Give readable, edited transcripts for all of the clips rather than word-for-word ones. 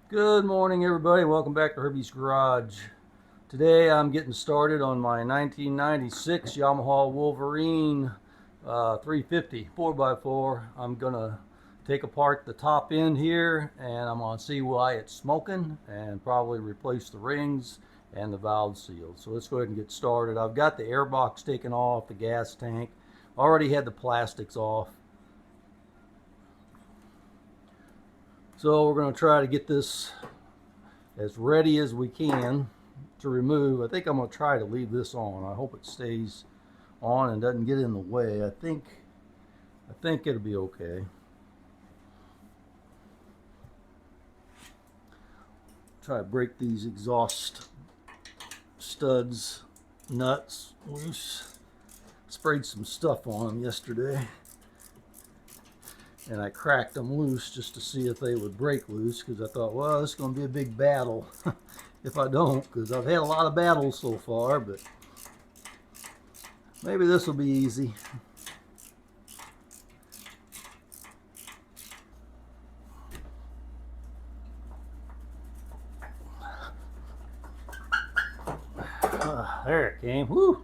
Good morning, everybody. Welcome back to Herbies Garage. Today I'm getting started on my 1996 YAMAHA Wolverine 350 4x4. I'm going to take apart the top end here and I'm going to see why it's smoking and probably replace the rings and the valve seals. So let's go ahead and get started. I've got the air box taken off, the gas tank. Already had the plastics off. So we're going to try to get this as ready as we can to remove. I think I'm going to try to leave this on. I hope it stays on and doesn't get in the way. I think it'll be okay. Try to break these exhaust studs, nuts loose. Sprayed some stuff on them yesterday, and I cracked them loose just to see if they would break loose, because I thought, well, this is going to be a big battle if I don't, because I've had a lot of battles so far, but maybe this will be easy. There it came. Woo!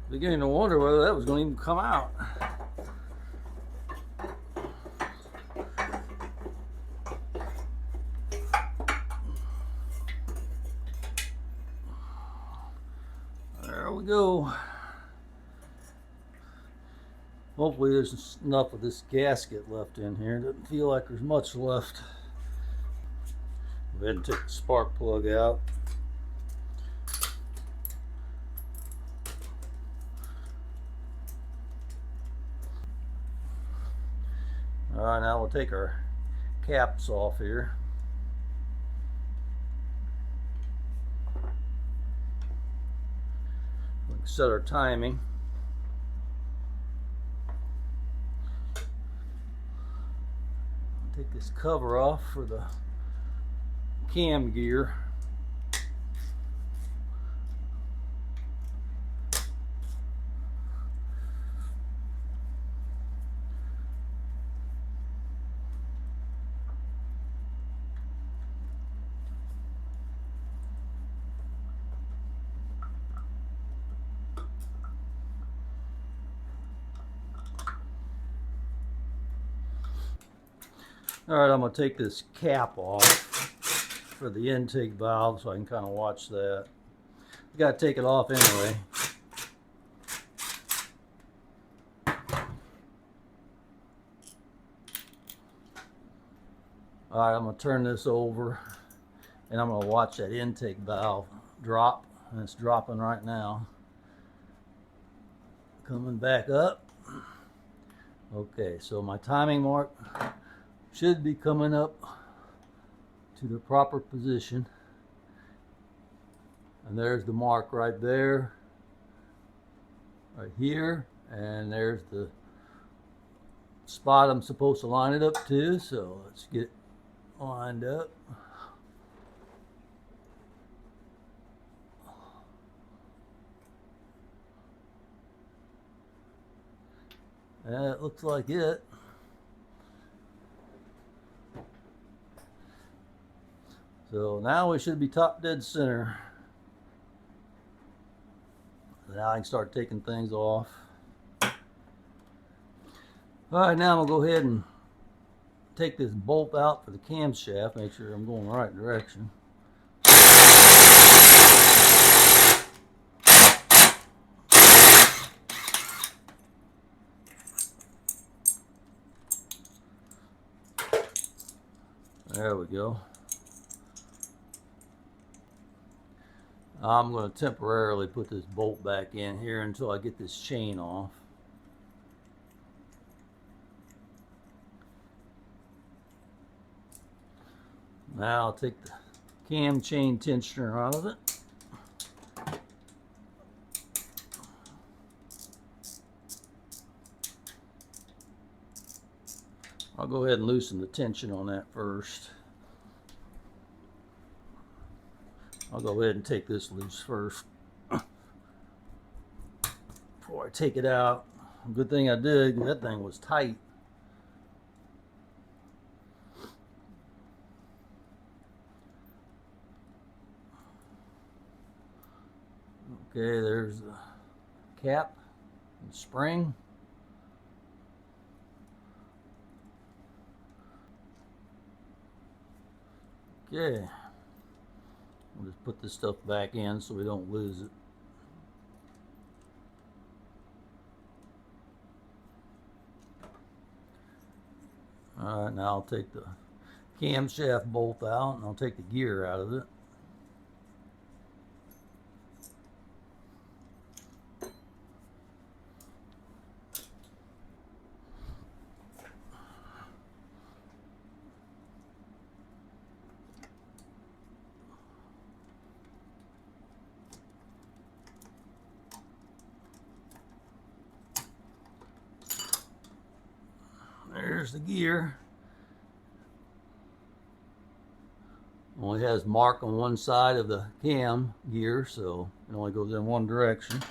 Beginning to wonder whether that was going to even come out. There we go. Hopefully there's enough of this gasket left in here. Doesn't feel like there's much left. Go ahead and take the spark plug out. Alright, now we'll take our caps off here. We can set our timing. Take this cover off for the cam gear. Alright, I'm going to take this cap off for the intake valve so I can kind of watch that. You got to take it off anyway. Alright, I'm going to turn this over and I'm going to watch that intake valve drop, and it's dropping right now. Coming back up. Okay, so my timing mark should be coming up to the proper position, and there's the mark right there, right here, and there's the spot I'm supposed to line it up to. So let's get lined up. That looks like it. So now we should be top dead center. Now I can start taking things off. Alright, now I'm going to go ahead and take this bolt out for the camshaft. Make sure I'm going the right direction. There we go. I'm going to temporarily put this bolt back in here until I get this chain off. Now I'll take the cam chain tensioner out of it. I'll go ahead and loosen the tension on that first. I'll go ahead and take this loose first before I take it out. Good thing I did, that thing was tight. Okay, there's the cap and spring. Okay, we'll just put this stuff back in so we don't lose it. Alright, now I'll take the camshaft bolt out and I'll take the gear out of it. There's the gear. Only has mark on one side of the cam gear, so it only goes in one direction.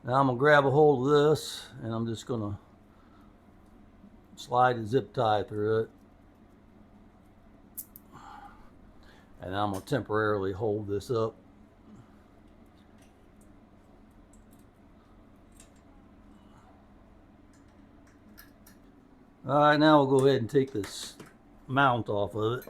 Now I'm going to grab a hold of this and I'm just going to slide the zip tie through it. And I'm going to temporarily hold this up. Alright, now we'll go ahead and take this mount off of it.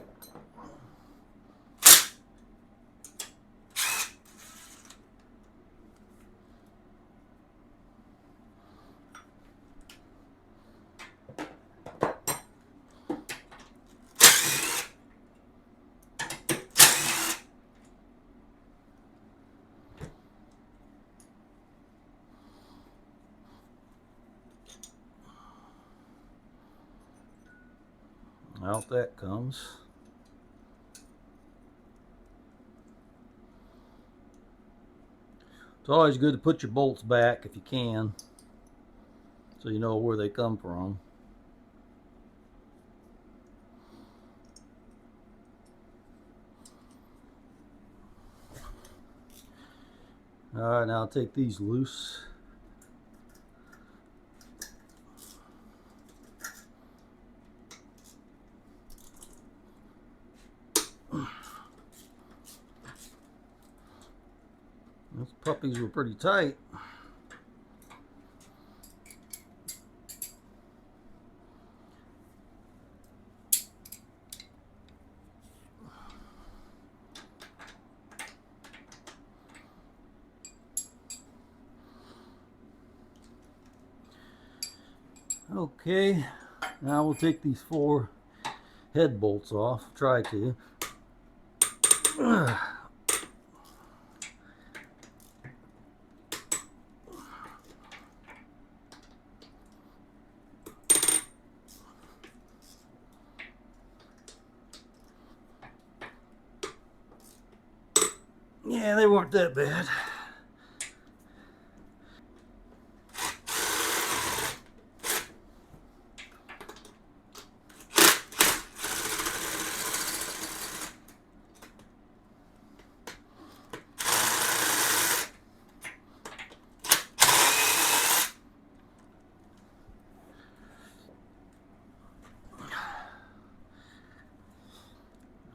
Out that comes. It's always good to put your bolts back if you can, so you know where they come from. Alright, now I'll take these loose. Those puppies were pretty tight. Okay, now we'll take these 4 head bolts off. Try to. Yeah, they weren't that bad.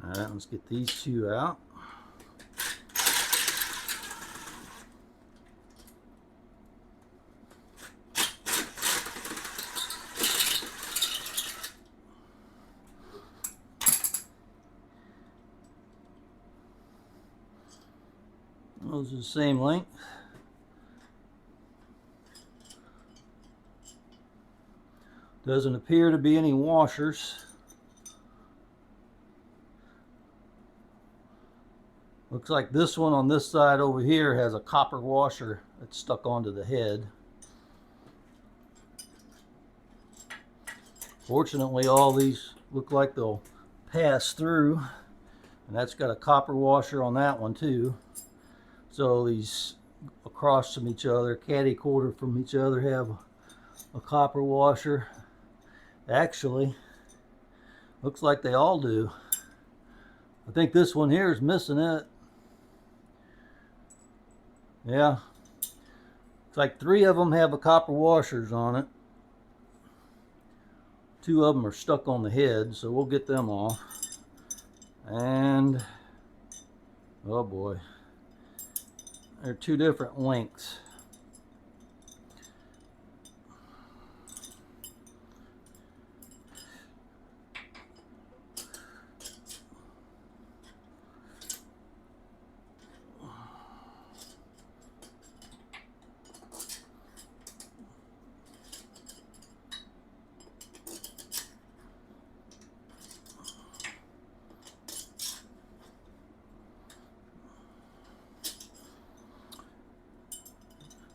Alright, let's get these 2 out. Those are the same length. Doesn't appear to be any washers. Looks like this one on this side over here has a copper washer that's stuck onto the head. Fortunately, all these look like they'll pass through, and that's got a copper washer on that one too. So these across from each other, caddy quarter from each other, have a copper washer. Actually, looks like they all do. I think this one here is missing it. Yeah, it's like 3 of them have a copper washers on it. 2 of them are stuck on the head, so we'll get them off. And oh boy, They're two different lengths.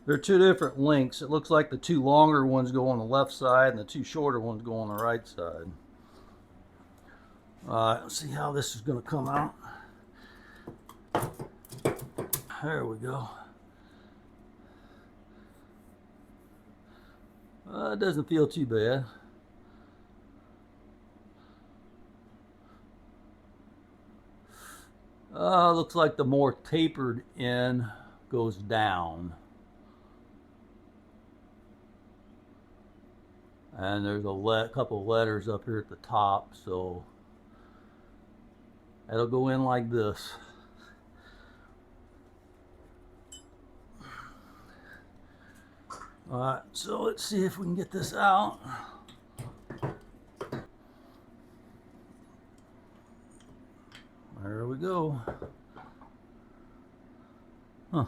They're two different lengths. It looks like the two longer ones go on the left side and the two shorter ones go on the right side. Let's see how this is going to come out. There we go. It doesn't feel too bad. Looks like the more tapered end goes down. And there's a couple letters up here at the top, so it'll go in like this. Alright, so let's see if we can get this out. There we go. Huh.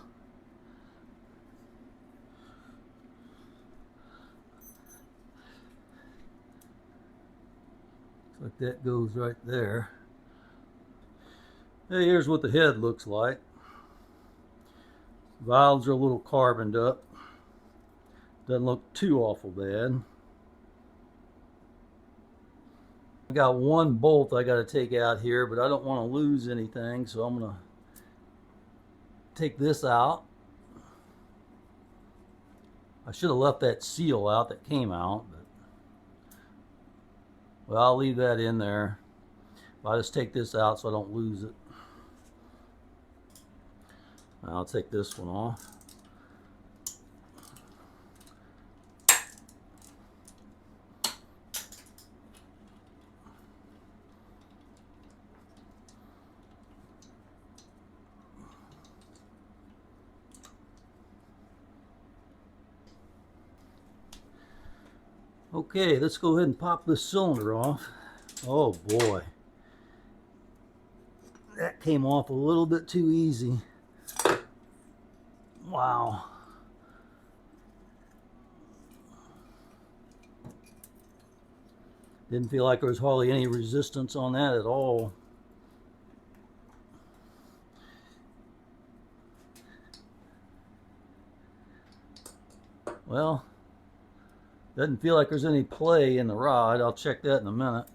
Looks like that goes right there. Hey, here's what the head looks like. Valves are a little carboned up. Doesn't look too awful bad. I got one bolt I got to take out here, but I don't want to lose anything, so I'm going to take this out. I should have left that seal out that came out, but well, I'll leave that in there. I'll just take this out so I don't lose it. I'll take this one off. Okay, let's go ahead and pop this cylinder off. Oh boy. That came off a little bit too easy. Wow. Didn't feel like there was hardly any resistance on that at all. Well, doesn't feel like there's any play in the rod. I'll check that in a minute.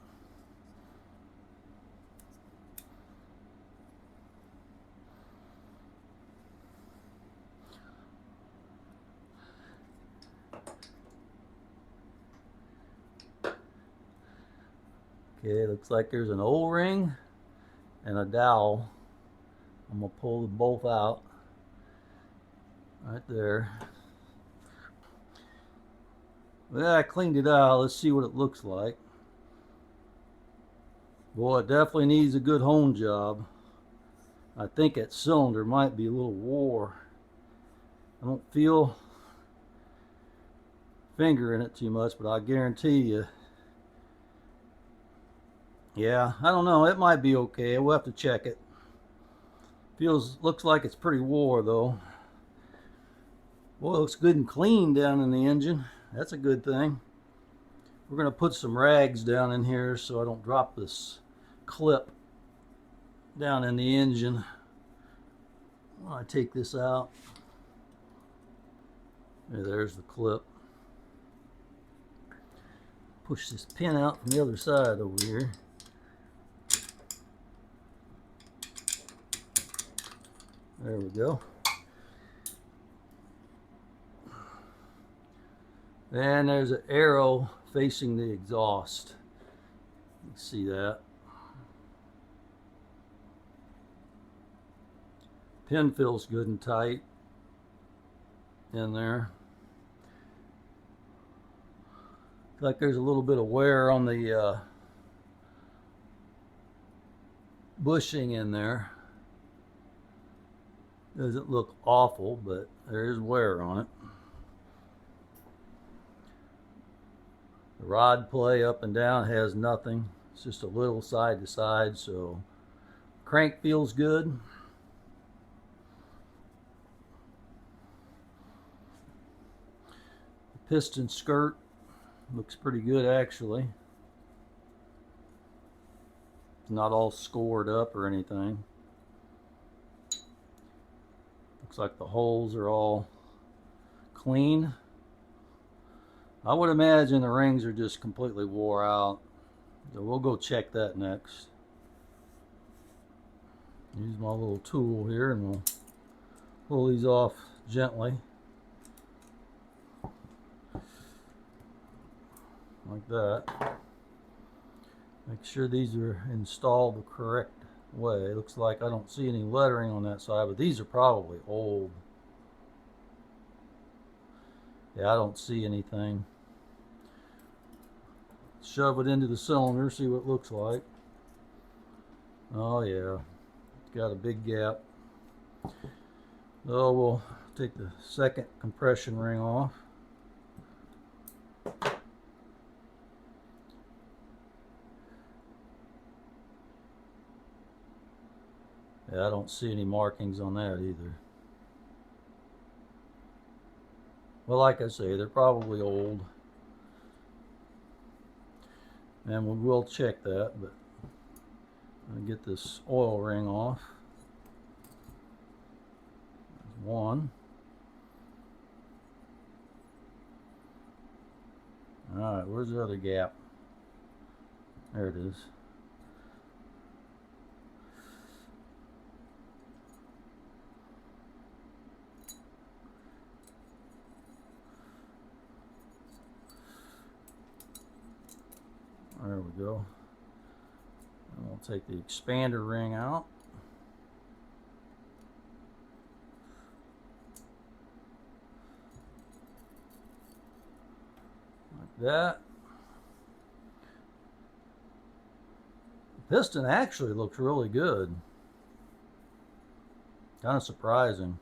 Okay, looks like there's an O-ring and a dowel. I'm gonna pull them both out right there. Well, I cleaned it out. Let's see what it looks like. Boy, it definitely needs a good hone job. I think that cylinder might be a little wore. I don't feel fingering it too much, but I guarantee you, yeah, I don't know, it might be okay. We'll have to check it. Looks like it's pretty wore though. Boy, it looks good and clean down in the engine. That's a good thing. We're going to put some rags down in here so I don't drop this clip down in the engine. When I take this out, there's the clip. Push this pin out from the other side over here. There we go. And there's an arrow facing the exhaust. You can see that. Pin feels good and tight in there. Looks like there's a little bit of wear on the bushing in there. Doesn't look awful, but there is wear on it. The rod play up and down has nothing. It's just a little side to side, so crank feels good. The piston skirt looks pretty good actually. It's not all scored up or anything. Looks like the holes are all clean. I would imagine the rings are just completely wore out. So we'll go check that next. Use my little tool here and we'll pull these off gently. Like that. Make sure these are installed the correct way. It looks like I don't see any lettering on that side, but these are probably old. Yeah, I don't see anything. Shove it into the cylinder, see what it looks like. Oh yeah, it's got a big gap. So we'll take the second compression ring off. Yeah, I don't see any markings on that either. Well, like I say, they're probably old. And we will check that, but I'll get this oil ring off. There's one. Alright, where's the other gap? There it is. There we go. And we'll take the expander ring out. Like that. The piston actually looks really good. Kind of surprising.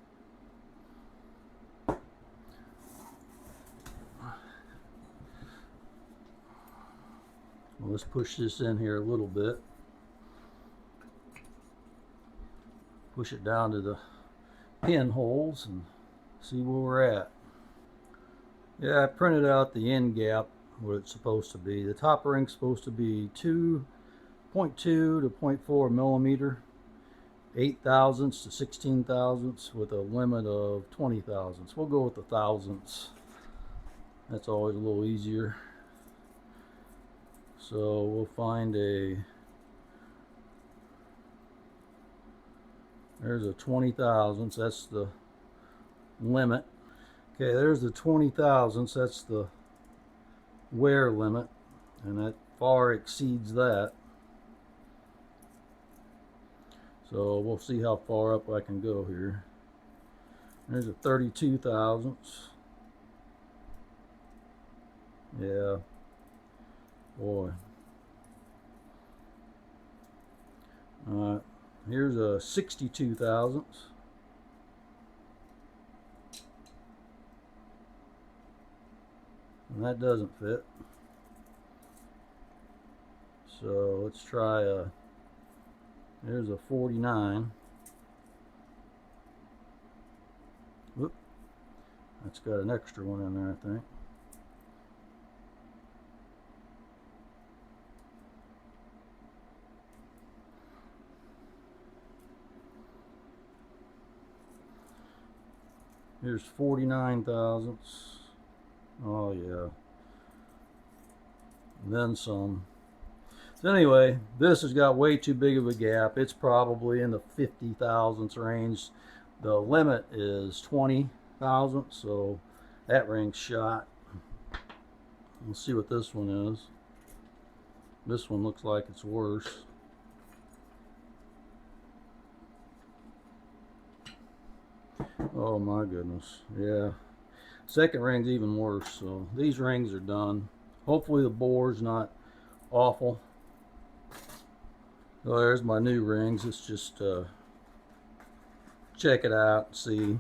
Well, let's push this in here a little bit. Push it down to the pinholes and see where we're at. Yeah, I printed out the end gap, what it's supposed to be. The top ring's supposed to be 2.2 to 0.4 millimeter, 8 thousandths to 16 thousandths with a limit of 20 thousandths. We'll go with the thousandths. That's always a little easier. So we'll find there's a 20 thousandths, that's the limit. Okay, there's the 20 thousandths, that's the wear limit, and that far exceeds that. So we'll see how far up I can go here. There's a 32 thousandths. Yeah. Boy. Alright, here's a 62 thousandths. And that doesn't fit. So let's try there's a 49. Whoop. That's got an extra one in there, I think. Here's 49 thousandths. Oh yeah. Then some. So anyway, this has got way too big of a gap. It's probably in the 50 thousandths range. The limit is 20 thousandths, so that ring's shot. Let's see what this one is. This one looks like it's worse. Oh my goodness, yeah. Second ring's even worse, so these rings are done. Hopefully the bore's not awful. So there's my new rings. It's just check it out and see.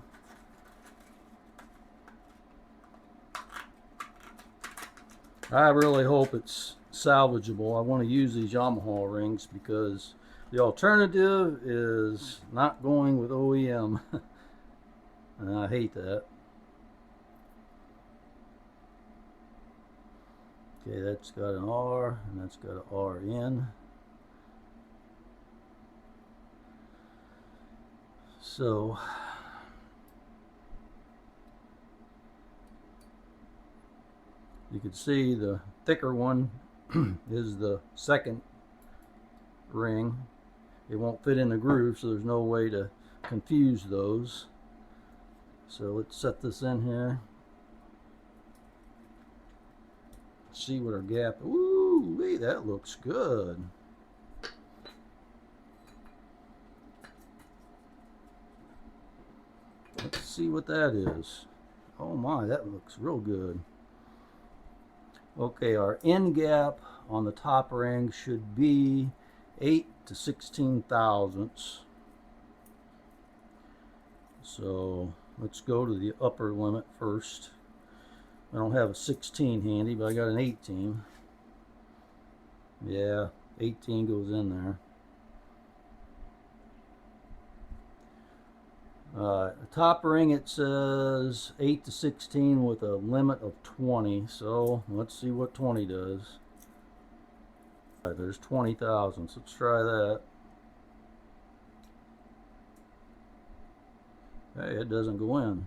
I really hope it's salvageable. I want to use these YAMAHA rings because the alternative is not going with OEM. And I hate that. Okay, that's got an R and that's got an RN. So you can see the thicker one is the second ring. It won't fit in the groove, so there's no way to confuse those. So let's set this in here. See what our gap. Ooh, that looks good. Let's see what that is. Oh my, that looks real good. Okay, our end gap on the top ring should be 8 to 16 thousandths. So let's go to the upper limit first. I don't have a 16 handy, but I got an 18. Yeah, 18 goes in there. The top ring, it says 8 to 16 with a limit of 20. So let's see what 20 does. All right, there's 20 thousandths. Let's try that. Hey, it doesn't go in.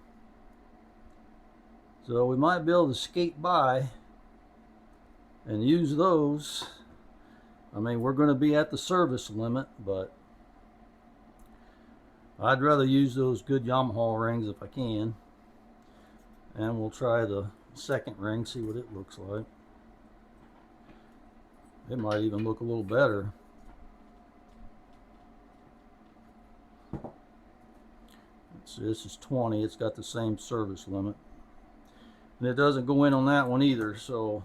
So we might be able to skate by and use those. I mean, we're going to be at the service limit, but I'd rather use those good YAMAHA rings if I can. And we'll try the second ring, see what it looks like. It might even look a little better. Let's see, this is 20. It's got the same service limit. And it doesn't go in on that one either. So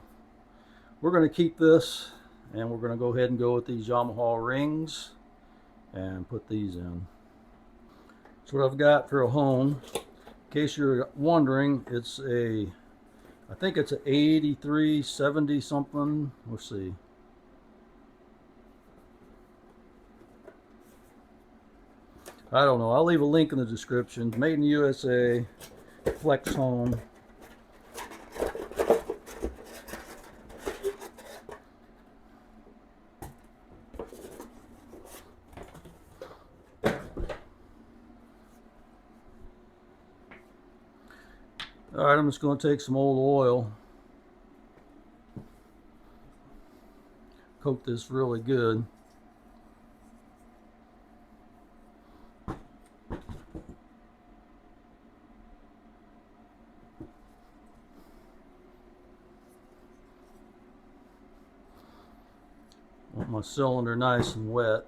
we're going to keep this, and we're going to go ahead and go with these YAMAHA rings and put these in. That's what I've got for a hone. In case you're wondering, it's a, I think it's an 8370 something. Let's see. I don't know. I'll leave a link in the description. Made in the USA, flex hone. Alright, I'm just going to take some old oil, coat this really good. Want my cylinder nice and wet,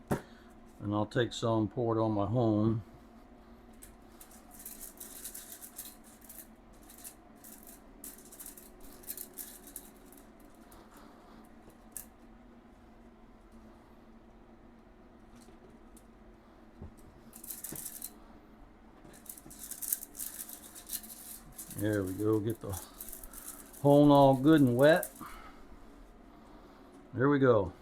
and I'll take some, pour it on my hone. There we go, get the hone all good and wet. There we go.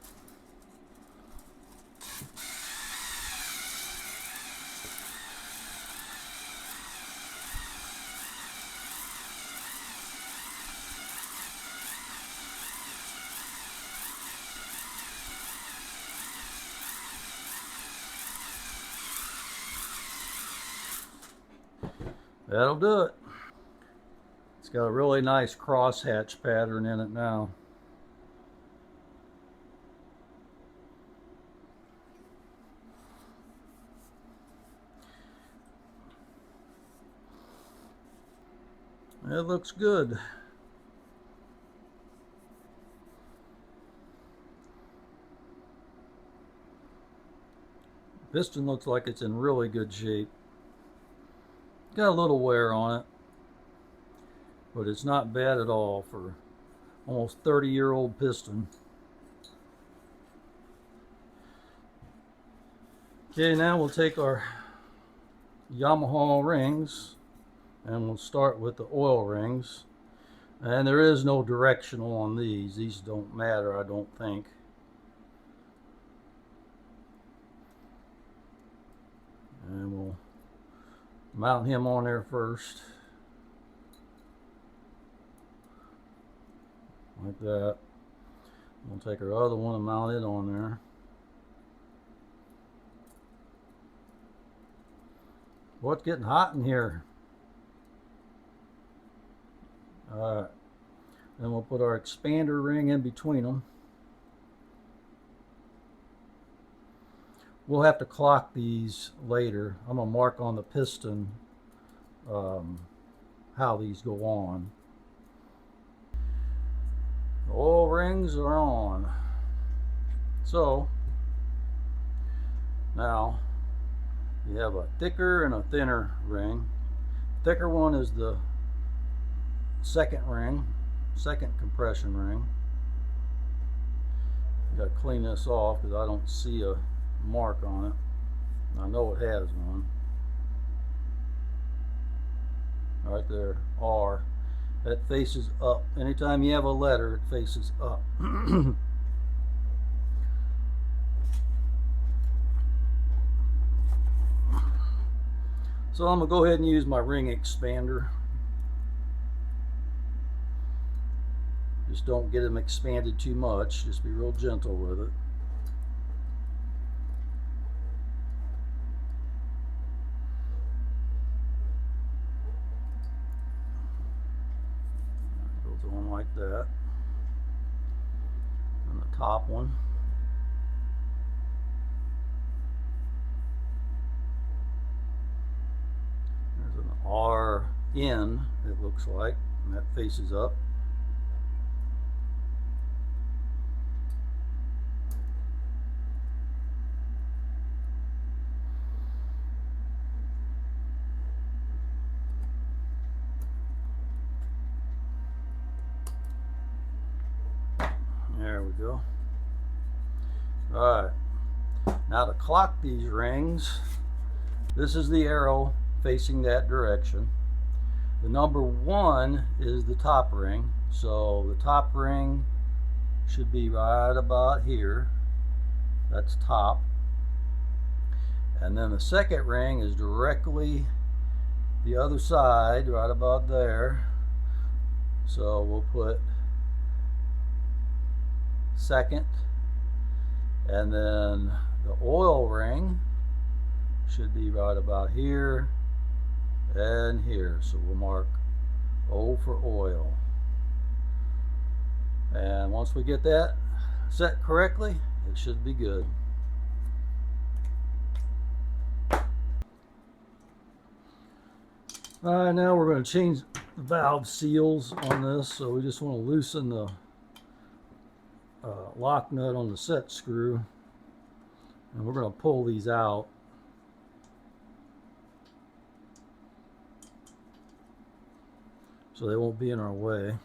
That'll do it. It's got a really nice crosshatch pattern in it now. It looks good. Piston looks like it's in really good shape. Got a little wear on it, but it's not bad at all for almost 30-year-old piston. Okay, now we'll take our YAMAHA rings and we'll start with the oil rings. And there is no directional on these. These don't matter, I don't think. And we'll mount him on there first. Like that. We'll take our other one and mount it on there. Well, it's getting hot in here. Alright. Then we'll put our expander ring in between them. We'll have to clock these later. I'm going to mark on the piston how these go on. The oil rings are on. So, now you have a thicker and a thinner ring. Thicker one is the second ring, second compression ring. You got to clean this off because I don't see a mark on it. I know it has one. Right there, R. That faces up. Anytime you have a letter, it faces up. So I'm going to go ahead and use my ring expander. Just don't get them expanded too much. Just be real gentle with it. Goes on like that. And the top one. There's an R in, it looks like, and that faces up. There we go. Alright, now to clock these rings, this is the arrow facing that direction. The number 1 is the top ring, so the top ring should be right about here. That's top. And then the second ring is directly the other side, right about there. So we'll put second, and then the oil ring should be right about here and here. So we'll mark O for oil. And once we get that set correctly, it should be good. Alright, now we're going to change the valve seals on this, so we just want to loosen the lock nut on the set screw, and we're going to pull these out. So they won't be in our way.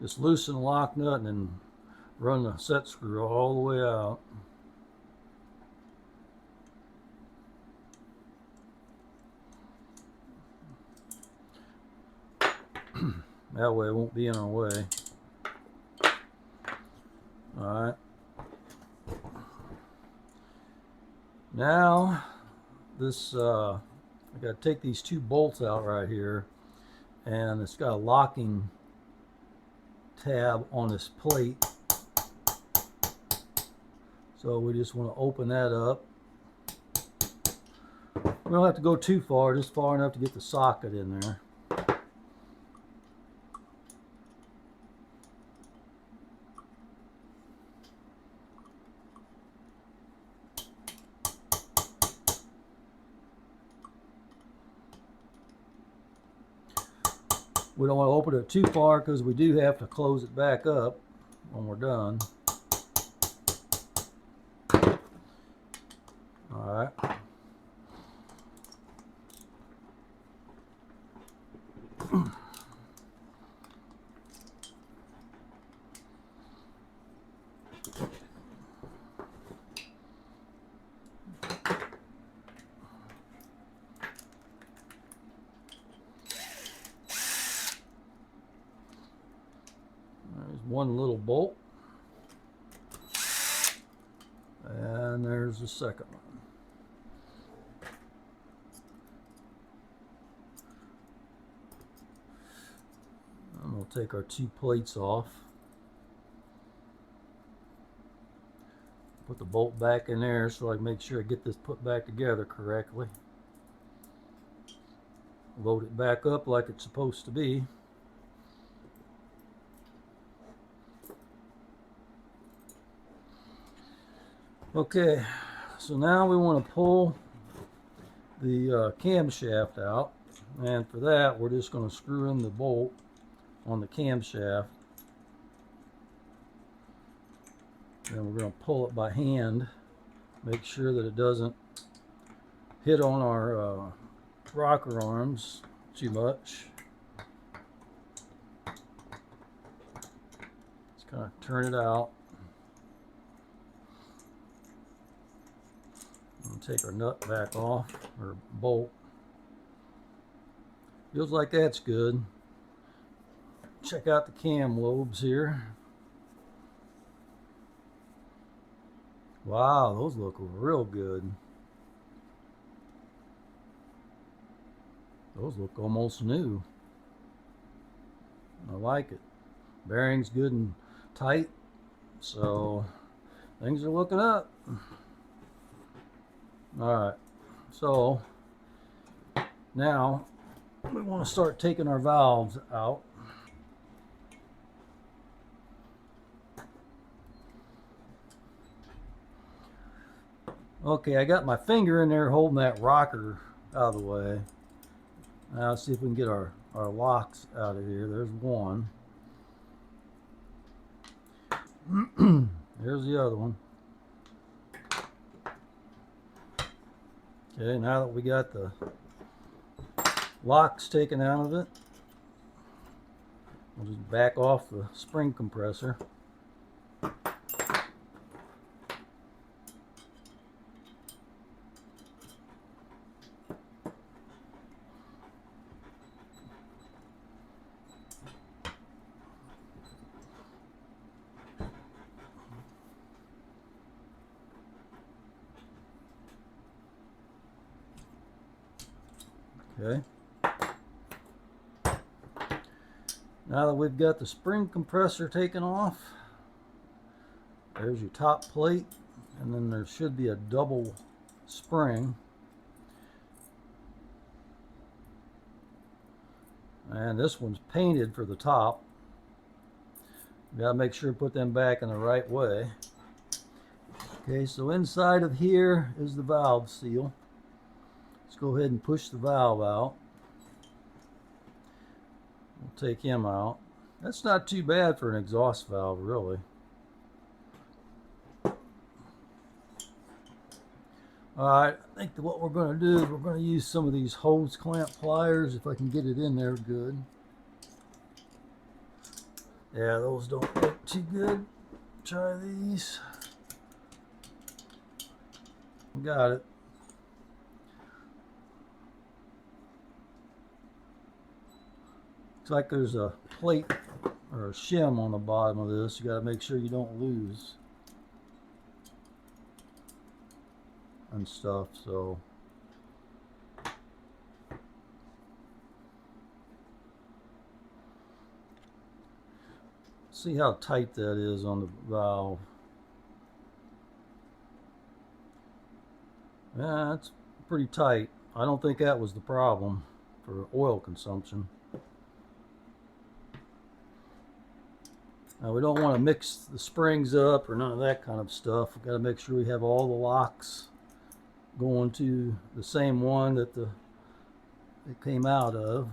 Just loosen the lock nut and then run the set screw all the way out. That way it won't be in our way. Alright. Now, this, I gotta take these 2 bolts out right here, and it's got a locking tab on this plate. So we just want to open that up. We don't have to go too far, just far enough to get the socket in there. We don't want to open it too far because we do have to close it back up when we're done. Alright. There's one little bolt. And there's the second one. And we'll take our 2 plates off. Put the bolt back in there so I can make sure I get this put back together correctly. Load it back up like it's supposed to be. Okay, so now we want to pull the camshaft out, and for that we're just going to screw in the bolt on the camshaft, and we're going to pull it by hand, make sure that it doesn't hit on our rocker arms too much. Just kind of turn it out. And take our nut back off, or bolt. Feels like that's good. Check out the cam lobes here. Wow, those look real good. Those look almost new. I like it. Bearing's good and tight, so things are looking up. Alright, so now we want to start taking our valves out. Okay, I got my finger in there holding that rocker out of the way. Now let's see if we can get our locks out of here. There's one. There's the other one. Okay, now that we got the locks taken out of it, we'll just back off the spring compressor. Okay. Now that we've got the spring compressor taken off, there's your top plate, and then there should be a double spring. And this one's painted for the top. You gotta make sure to put them back in the right way. Okay, so inside of here is the valve seal. Let's go ahead and push the valve out. We'll take him out. That's not too bad for an exhaust valve, really. Alright, I think that what we're going to do is we're going to use some of these hose clamp pliers if I can get it in there good. Yeah, those don't look too good. Try these. Got it. Looks like there's a plate or a shim on the bottom of this. You got to make sure you don't lose and stuff. So see how tight that is on the valve. Yeah, it's pretty tight. I don't think that was the problem for oil consumption. Now we don't want to mix the springs up or none of that kind of stuff. We've got to make sure we have all the locks going to the same one that it came out of.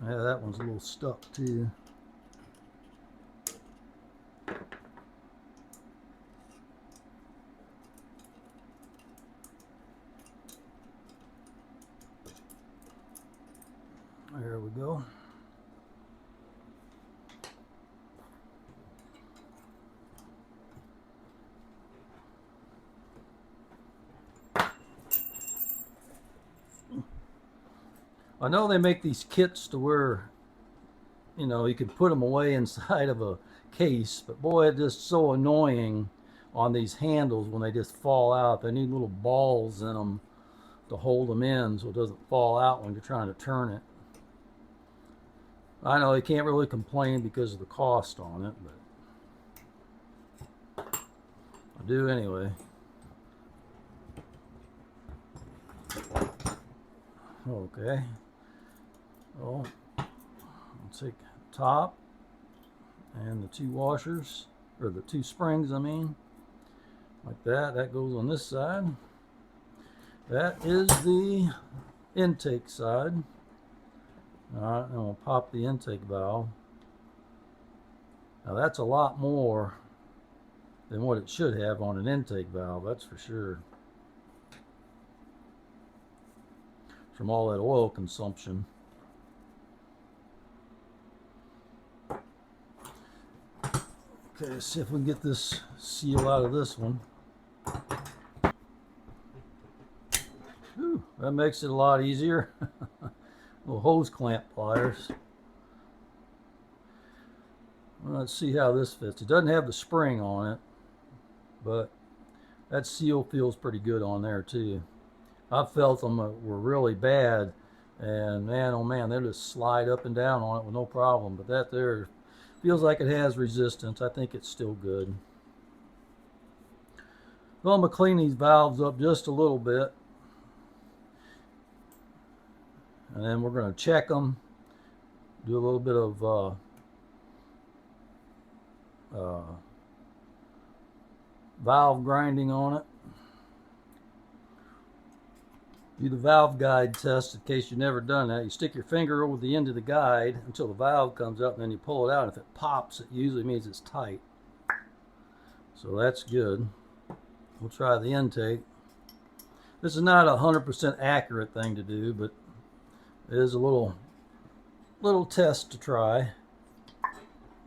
Yeah, that one's a little stuck too. we go. I know they make these kits to where, you know, you can put them away inside of a case, but boy, it's just so annoying on these handles when they just fall out. They need little balls in them to hold them in so it doesn't fall out when you're trying to turn it. I know you can't really complain because of the cost on it, but I do anyway. Okay. Well, I'll take the top and the two washers, or the two springs, I mean, like that. That goes on this side. That is the intake side. Alright, and we'll pop the intake valve. Now that's a lot more than what it should have on an intake valve, that's for sure. From all that oil consumption. Okay, let's see if we can get this seal out of this one. Whew, that makes it a lot easier. Little hose clamp pliers. Well, let's see how this fits. It doesn't have the spring on it, but that seal feels pretty good on there too. I felt them were really bad, and man, oh man, they just slide up and down on it with no problem. But that there feels like it has resistance. I think it's still good. Well, I'm going to clean these valves up just a little bit. And then we're going to check them. Do a little bit of valve grinding on it. Do the valve guide test in case you've never done that. You stick your finger over the end of the guide until the valve comes up, and then you pull it out. If it pops, it usually means it's tight. So that's good. We'll try the intake. This is not a 100% accurate thing to do, but it is a little test to try.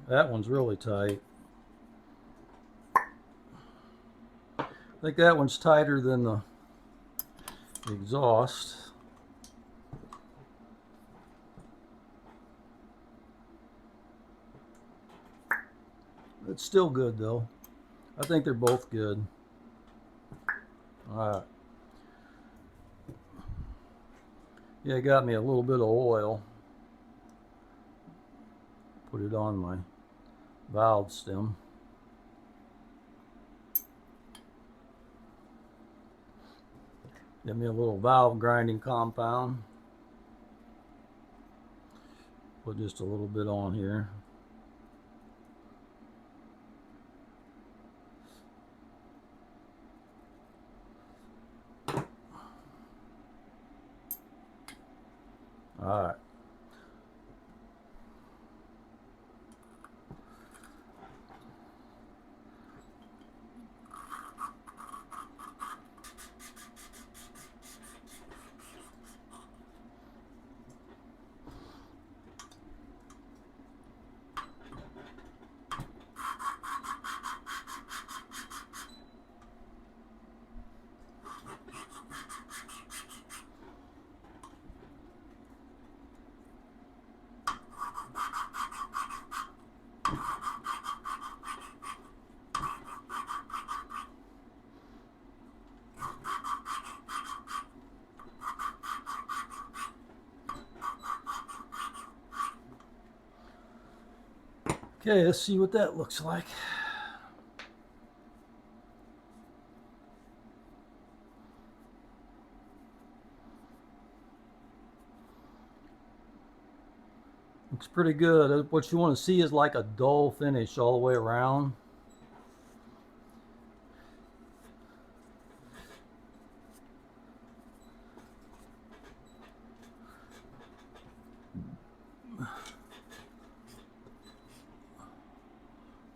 That one's really tight. I think that one's tighter than the exhaust. It's still good though. I think they're both good. Alright. Yeah, it got me a little bit of oil. Put it on my valve stem. Get me a little valve grinding compound. Put just a little bit on here. All right. Okay, let's see what that looks like. Looks pretty good. What you want to see is like a dull finish all the way around.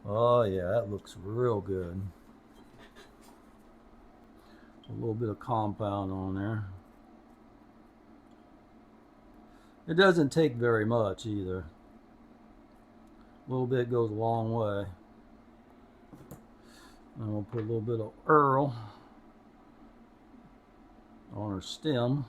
Oh yeah, that looks real good. A little bit of compound on there. It doesn't take very much either. A little bit goes a long way. And we'll put a little bit of Earl on her stem.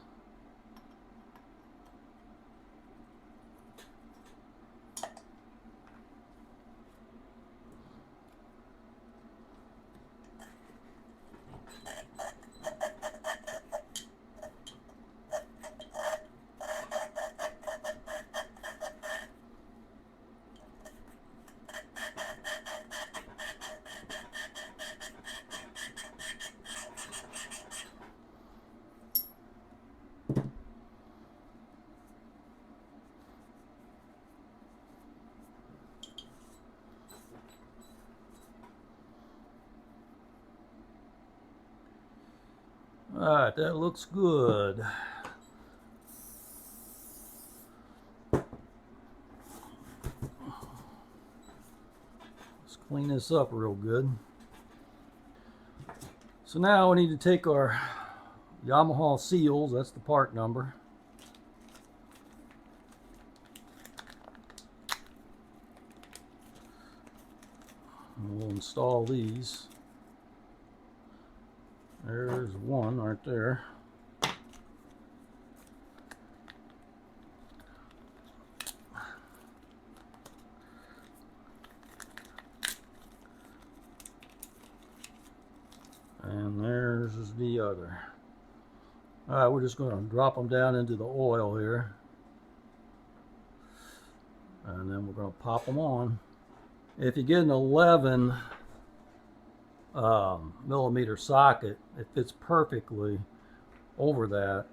Alright, that looks good. Let's clean this up real good. So now we need to take our YAMAHA seals, that's the part number. And we'll install these. There's one right there. And there's the other. Alright, we're just going to drop them down into the oil here. And then we're going to pop them on. If you get an 11 millimeter socket, it fits perfectly over that.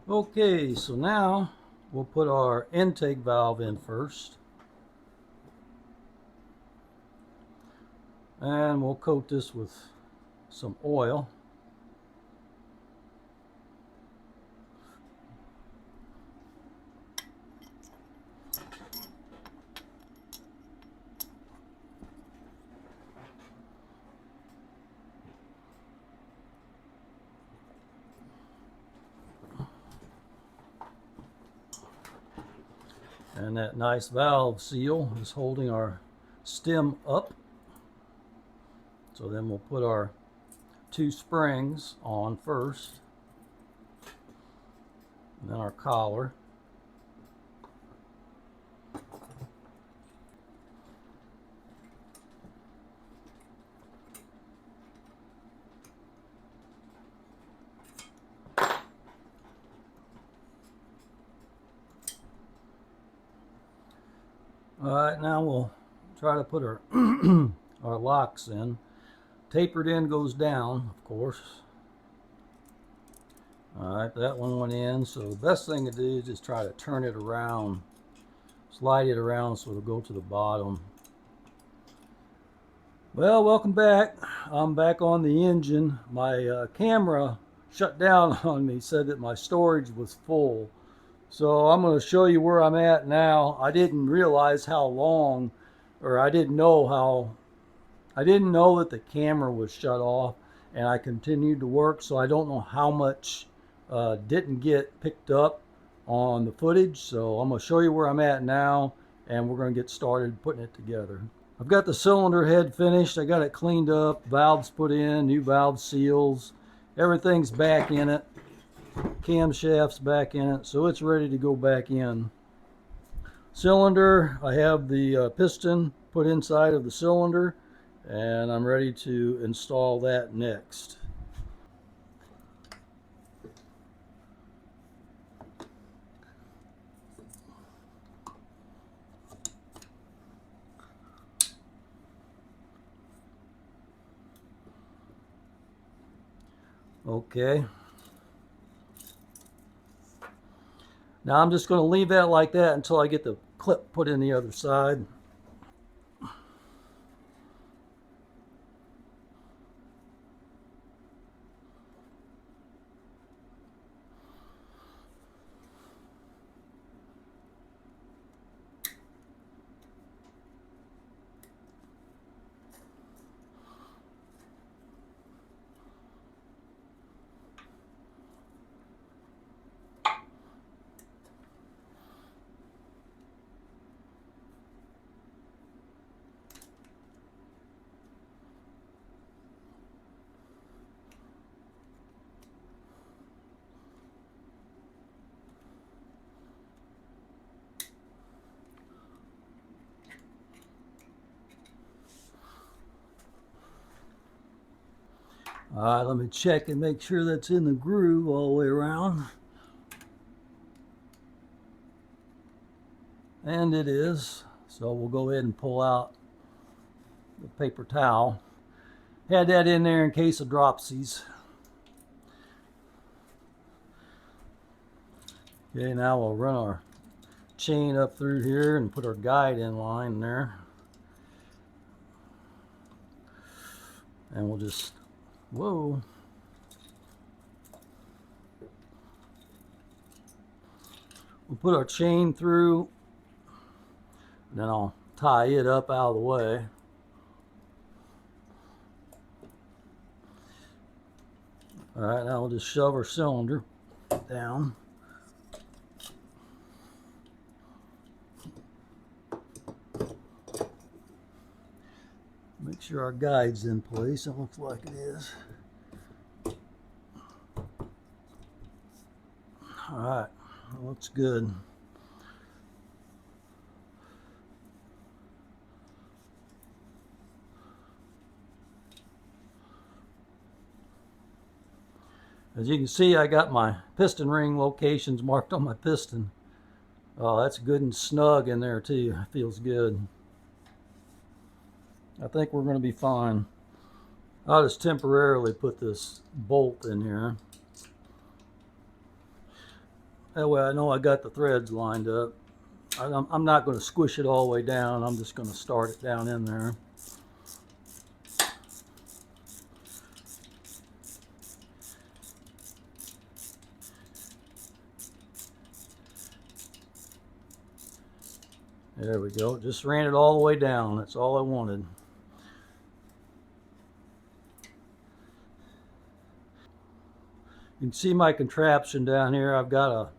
Okay, so now we'll put our intake valve in first. And we'll coat this with some oil. And that nice valve seal is holding our stem up. So then we'll put our 2 springs on first, and then our collar. Alright, now we'll try to put our our locks in. Tapered end goes down, of course. Alright, that one went in, so the best thing to do is just try to turn it around, slide it around so it'll go to the bottom. Well, welcome back. I'm back on the engine. My camera shut down on me, said that my storage was full. So I'm going to show you where I'm at now. I didn't realize how long, or I didn't know that the camera was shut off, and I continued to work, so I don't know how much didn't get picked up on the footage. So I'm going to show you where I'm at now, and we're going to get started putting it together. I've got the cylinder head finished. I got it cleaned up, valves put in, new valve seals, everything's back in it. Camshaft's back in it, so it's ready to go back in. Cylinder, I have the piston put inside of the cylinder, and I'm ready to install that next. Okay. Now I'm just going to leave that like that until I get the clip put in the other side. All right, let me check and make sure that's in the groove all the way around. And it is. So we'll go ahead and pull out the paper towel. Had that in there in case of dropsies. Okay, now we'll run our chain up through here and put our guide in line there. And we'll just, whoa. We'll put our chain through, and then I'll tie it up out of the way. All right, now we'll just shove our cylinder down. Make sure our guide's in place. It looks like it is. All right, that looks good. As you can see, I got my piston ring locations marked on my piston. Oh, that's good and snug in there too. It feels good. I think we're going to be fine. I'll just temporarily put this bolt in here. That way I know I got the threads lined up. I'm not going to squish it all the way down. I'm just going to start it down in there. There we go. Just ran it all the way down. That's all I wanted. You can see my contraption down here. I've got a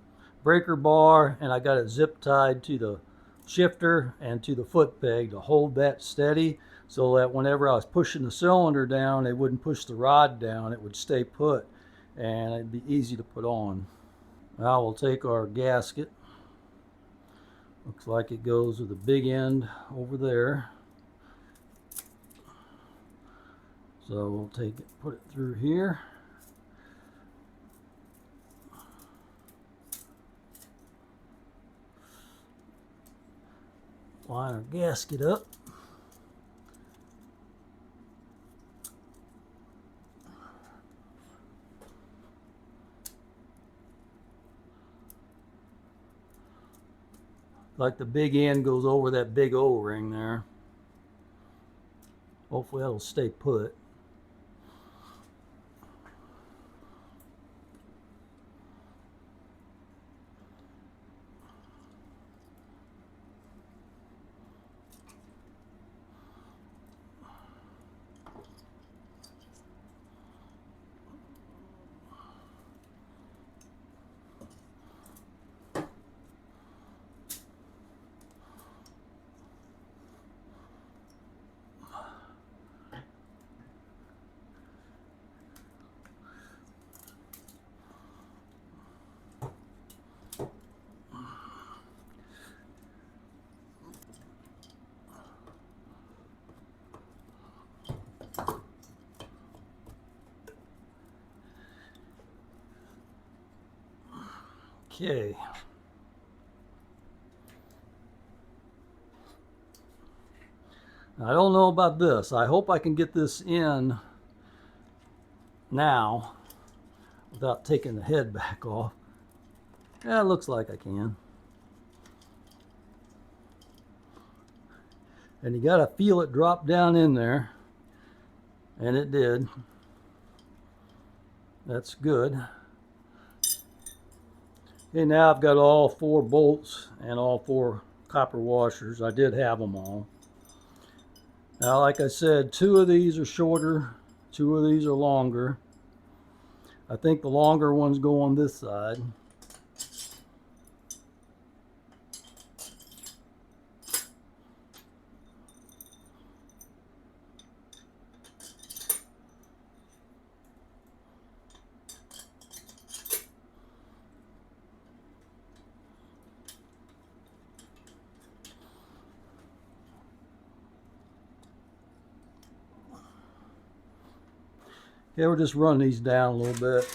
breaker bar and I got it zip tied to the shifter and to the foot peg to hold that steady so that whenever I was pushing the cylinder down, it wouldn't push the rod down. It would stay put and it'd be easy to put on. Now we'll take our gasket. Looks like it goes with the big end over there. So we'll take it, put it through here. Line our gasket up. Like the big end goes over that big O-ring there. Hopefully that'll stay put. Okay. I don't know about this. I hope I can get this in now. without taking the head back off. Yeah, it looks like I can. And you gotta feel it drop down in there. And it did. That's good. Okay, now I've got all 4 bolts and all 4 copper washers. I did have them all. Now, like I said, 2 of these are shorter, 2 of these are longer. I think the longer ones go on this side. Okay, we'll just run these down a little bit.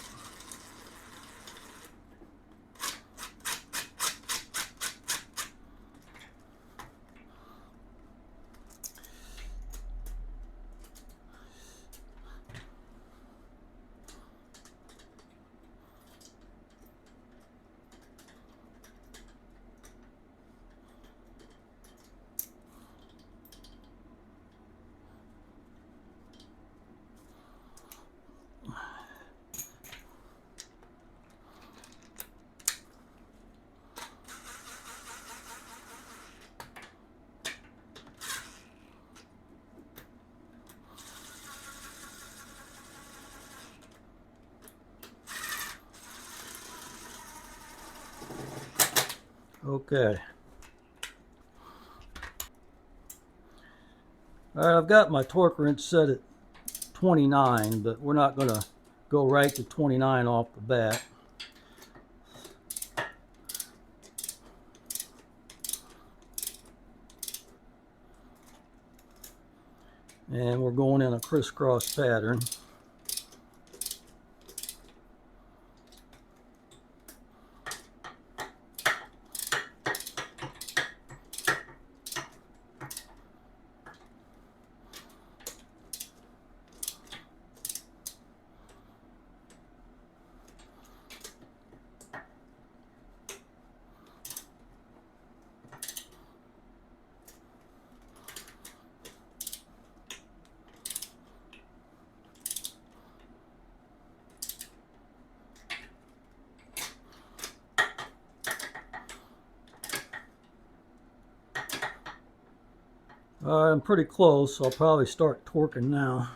Okay. All right, I've got my torque wrench set at 29, but we're not going to go right to 29 off the bat. And we're going in a crisscross pattern. I'm pretty close, so I'll probably start torquing now.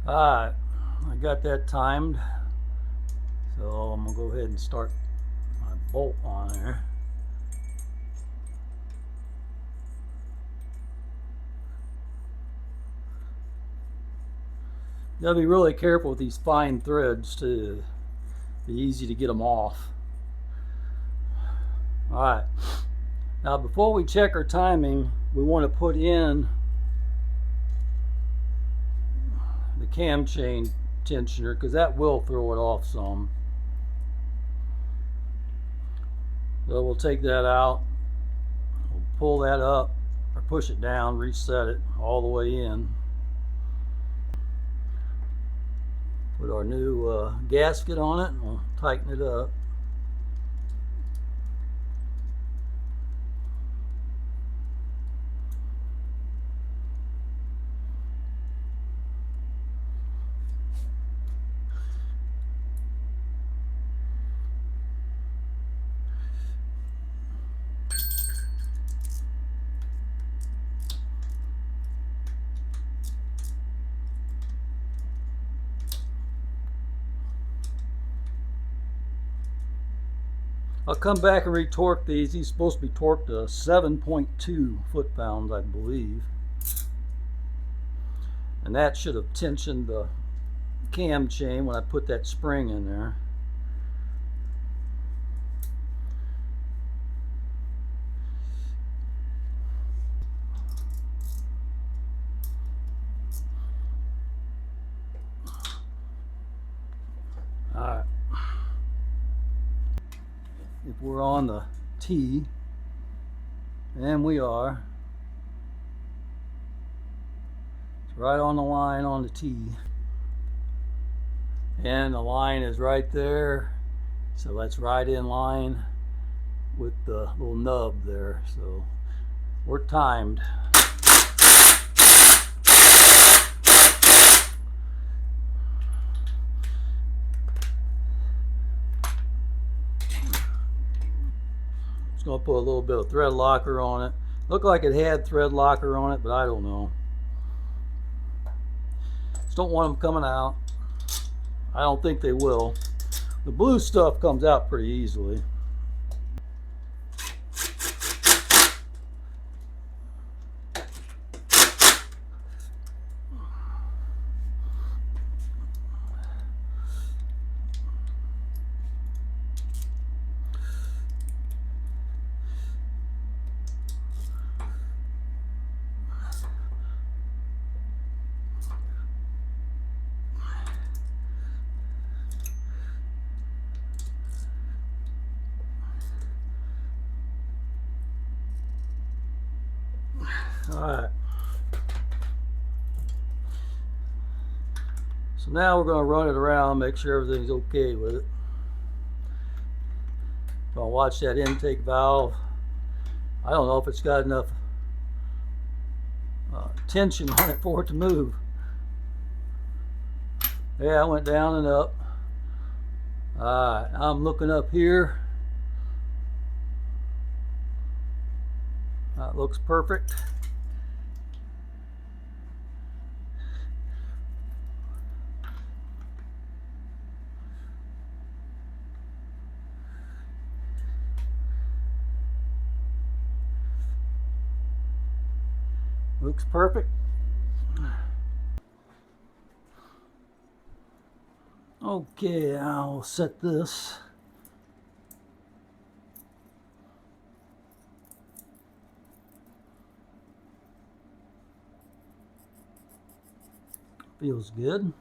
Alright, I got that timed, so I'm going to go ahead and start my bolt on there. You gotta be really careful with these fine threads too. Be easy to get them off. Alright, now before we check our timing, we want to put in the cam chain tensioner, because that will throw it off some. So we'll take that out, we'll pull that up or push it down, reset it all the way in. Put our new gasket on it and we'll tighten it up. I'll come back and retorque these. These are supposed to be torqued to 7.2 foot-pounds, I believe. And that should have tensioned the cam chain when I put that spring in there. Alright. If we're on the T, and we are, it's right on the line on the T. And the line is right there, so that's right in line with the little nub there. So we're timed. Just gonna put a little bit of thread locker on it. Looked like it had thread locker on it, but I don't know. Just don't want them coming out. I don't think they will. The blue stuff comes out pretty easily. Alright. So now we're going to run it around, make sure everything's okay with it. Going to watch that intake valve. I don't know if it's got enough tension on it for it to move. Yeah, I went down and up. Alright, I'm looking up here. That looks perfect. Looks perfect. Okay, I'll set this. Feels good.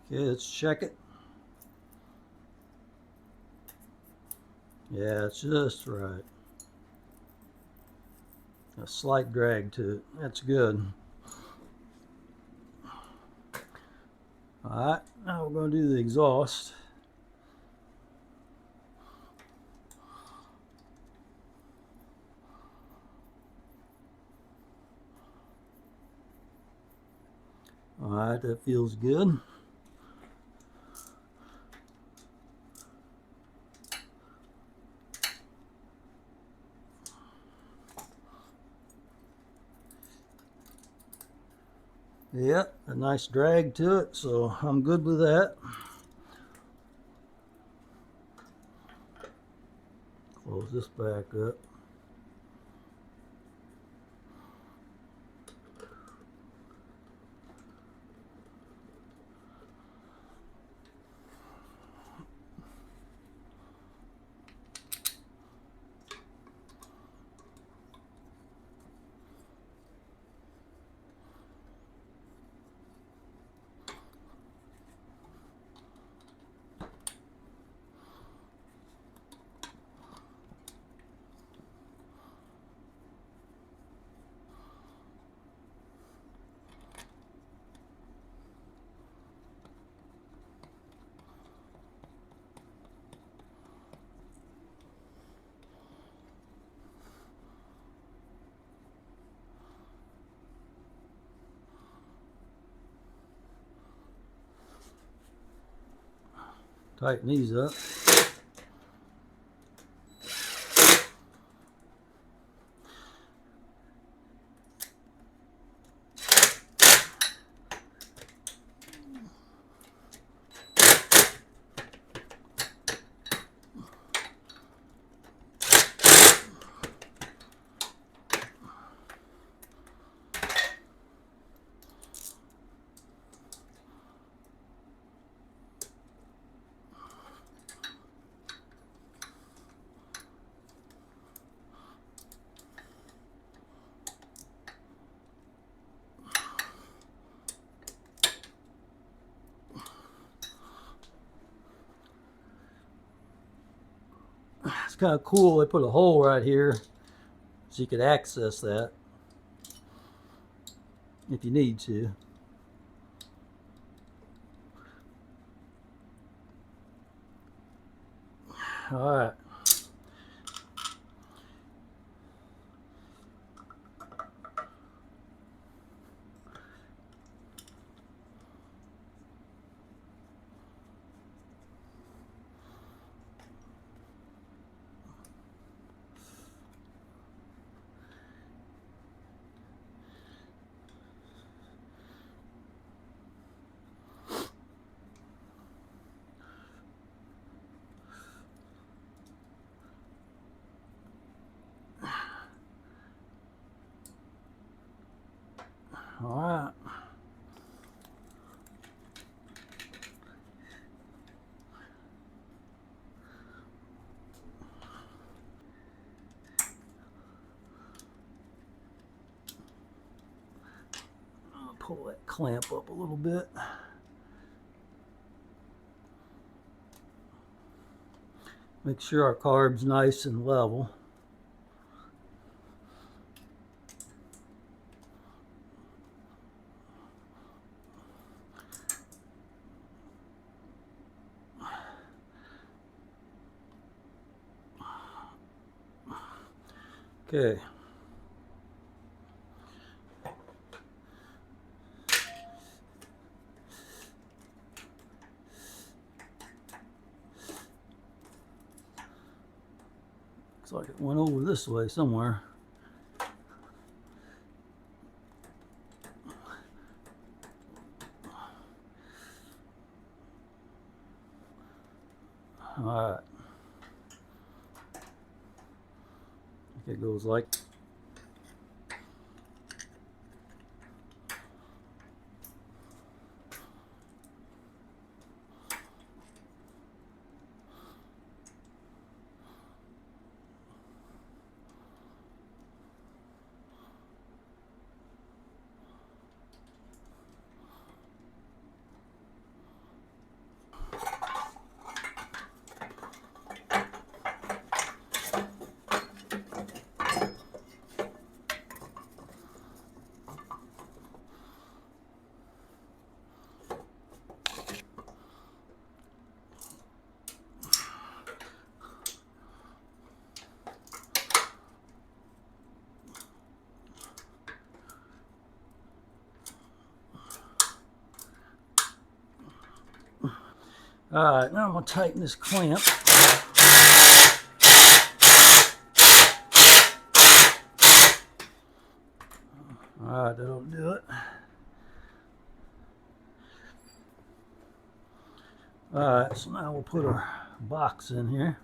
Okay, let's check it. Yeah, it's just right. A slight drag to it. That's good. Alright, now we're going to do the exhaust. Alright, that feels good. Yep, a nice drag to it, so I'm good with that. Close this back up. Tighten these up. kind of cool. They put a hole right here so you could access that if you need to. All right. All right. I'll pull that clamp up a little bit. Make sure our carb's nice and level. Okay. Looks like it went over this way somewhere. All right. It goes like. All right, now I'm gonna tighten this clamp. All right, that'll do it. All right, so now we'll put our box in here.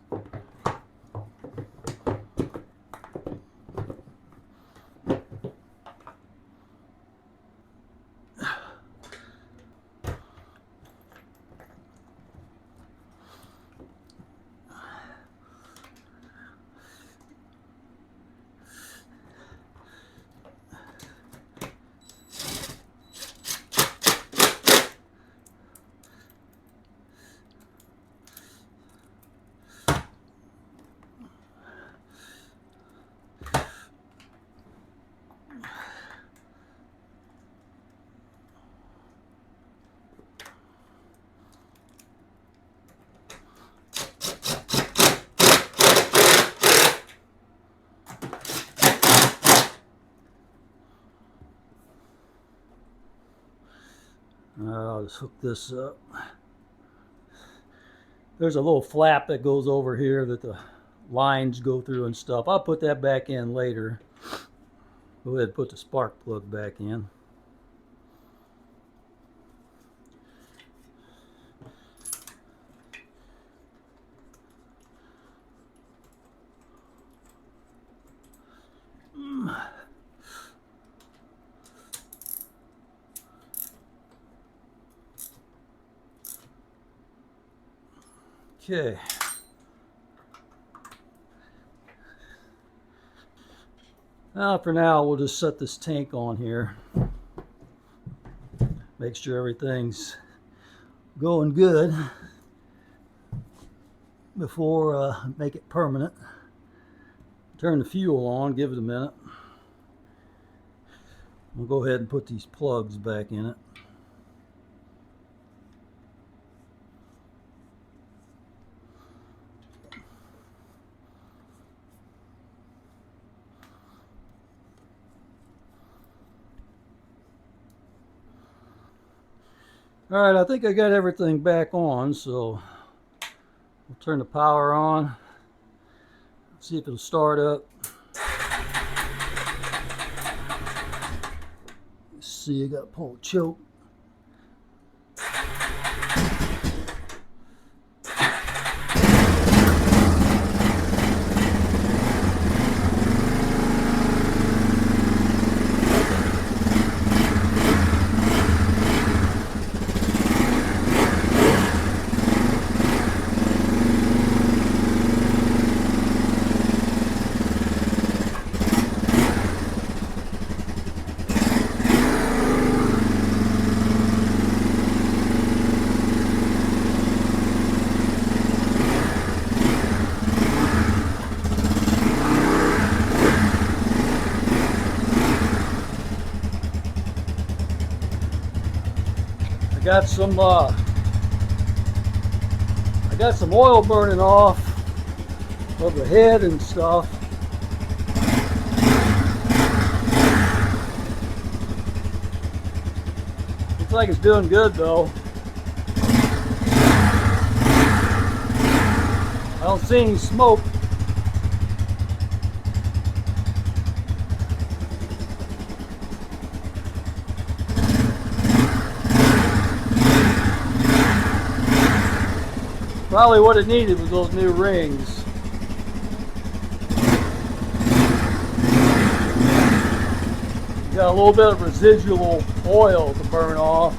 I'll just hook this up. There's a little flap that goes over here that the lines go through and stuff. I'll put that back in later. Go ahead and put the spark plug back in. Okay. Now for now we'll just set this tank on here. Make sure everything's going good before I make it permanent. Turn the fuel on, give it a minute. We'll go ahead and put these plugs back in it. All right, I think I got everything back on, so we'll turn the power on, see if it'll start up. Let's see, I got to pull the choke. I got some oil burning off of the head and stuff. Looks like it's doing good though. I don't see any smoke. Probably what it needed was those new rings. You got a little bit of residual oil to burn off.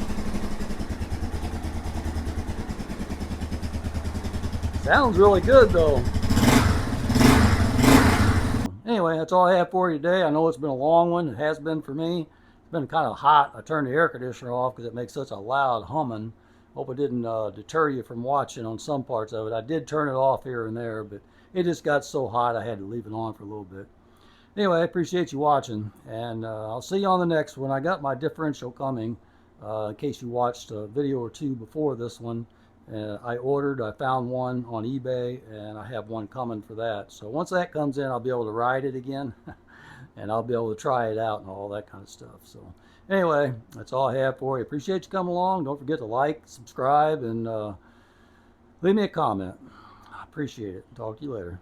Sounds really good though. Anyway, that's all I have for you today. I know it's been a long one. It has been for me. It's been kind of hot. I turned the air conditioner off because it makes such a loud humming. Hope it didn't deter you from watching on some parts of it. I did turn it off here and there, but it just got so hot I had to leave it on for a little bit. Anyway, I appreciate you watching, and I'll see you on the next one. I got my differential coming, in case you watched a video or two before this one. I found one on eBay, and I have one coming for that. So once that comes in, I'll be able to ride it again, and I'll be able to try it out and all that kind of stuff. So anyway, that's all I have for you. Appreciate you coming along. Don't forget to like, subscribe, and leave me a comment. I appreciate it. Talk to you later.